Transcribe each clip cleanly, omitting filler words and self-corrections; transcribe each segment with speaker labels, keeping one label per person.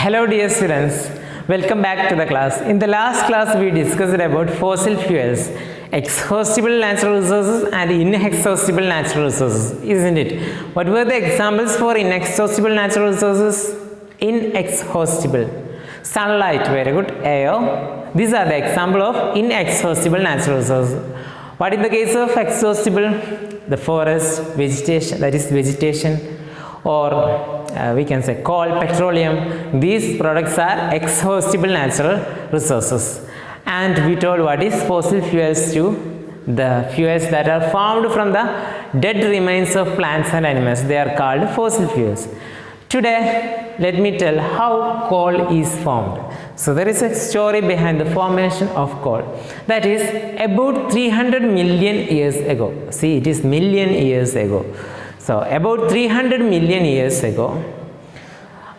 Speaker 1: Hello dear students, welcome back to the class. In the last class we discussed about fossil fuels, exhaustible natural resources and inexhaustible natural resources, isn't it? What were the examples for inexhaustible natural resources? Inexhaustible. Sunlight, very good. Air. These are the example of inexhaustible natural resources. What in the case of exhaustible? The forest, vegetation, that is vegetation, or we can say coal, petroleum. These products are exhaustible natural resources. And we told what is fossil fuels to the fuels that are formed from the dead remains of plants and animals. They are called fossil fuels. Today, let me tell how coal is formed. So there is a story behind the formation of coal. That is about 300 million years ago. See, it is million years ago. So about 300 million years ago,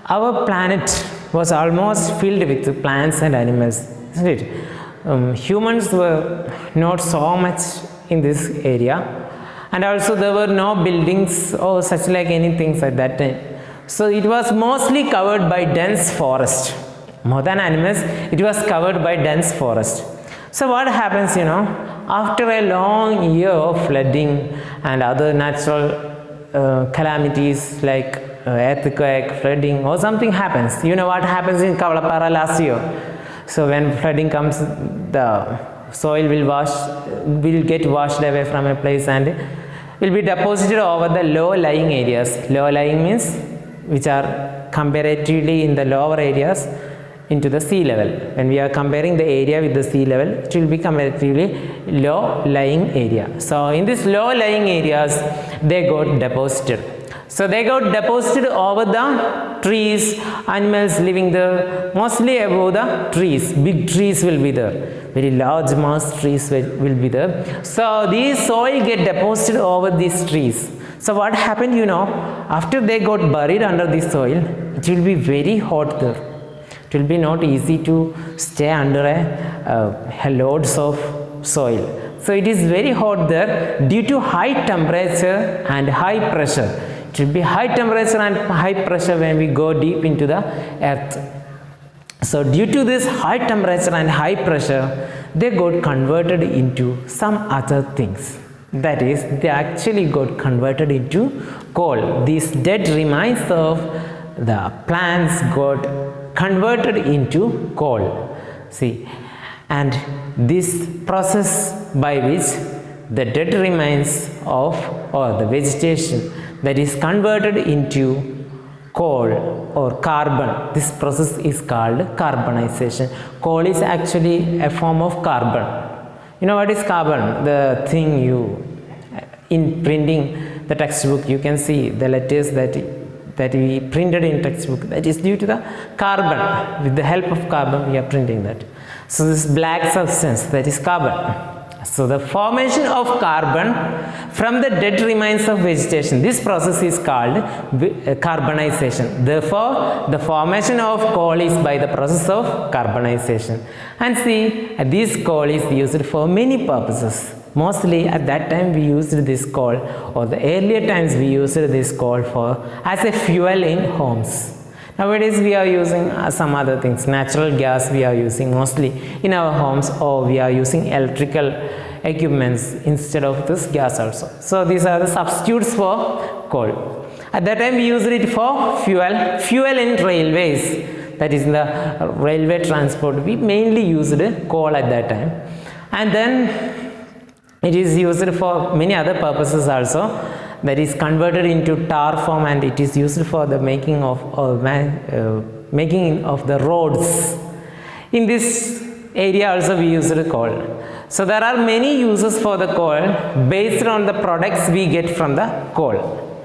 Speaker 1: our planet was almost filled with plants and animals, isn't it? Humans were not so much in this area, and also there were no buildings or such like anything at that time. So it was mostly covered by dense forest. More than animals, it was covered by dense forest. So what happens, after a long year of flooding and other natural calamities like earthquake, flooding, or something happens. You know what happens in Kavalappara last year? So when flooding comes, the soil will get washed away from a place and will be deposited over the low-lying areas. Low-lying means which are comparatively in the lower areas into the sea level. When we are comparing the area with the sea level, it will be comparatively low-lying area. So in these low-lying areas, they got deposited. So they got deposited over the trees, animals living there, mostly above the trees. Big trees will be there. Very large mass trees will be there. So these soil get deposited over these trees. So what happened, after they got buried under the soil, it will be very hot there. It will be not easy to stay under a loads of soil. So it is very hot there due to high temperature and high pressure. It will be high temperature and high pressure when we go deep into the earth. So due to this high temperature and high pressure, they got converted into some other things. That is, they actually got converted into coal. These dead remains of the plants got converted into coal. See, and this process by which the dead remains of or the vegetation that is converted into coal or carbon, this process is called carbonization. Coal is actually a form of carbon. You know what is carbon? The thing in printing the textbook, you can see the letters that we printed in textbook, that is due to the carbon. With the help of carbon we are printing that. So this black substance, that is carbon. So the formation of carbon from the dead remains of vegetation, this process is called carbonization. Therefore the formation of coal is by the process of carbonization. And see, this coal is used for many purposes. Mostly at that time we used this coal, or the earlier times we used this coal as a fuel in homes. Nowadays we are using some other things. Natural gas we are using mostly in our homes, or we are using electrical equipments instead of this gas also. So these are the substitutes for coal. At that time we used it for fuel in railways. That is in the railway transport. We mainly used coal at that time. And then it is used for many other purposes also, that is converted into tar form, and it is used for the making of the roads. In this area also we use coal. So there are many uses for the coal based on the products we get from the coal.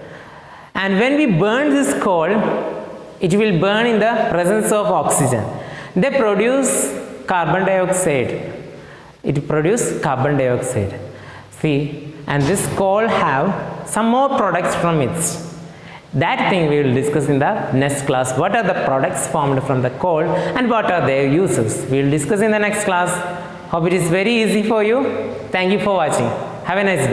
Speaker 1: And when we burn this coal, it will burn in the presence of oxygen. They produce carbon dioxide. It produces carbon dioxide. See, and this coal have some more products from it. That thing we will discuss in the next class. What are the products formed from the coal and what are their uses? We will discuss in the next class. Hope it is very easy for you. Thank you for watching. Have a nice day.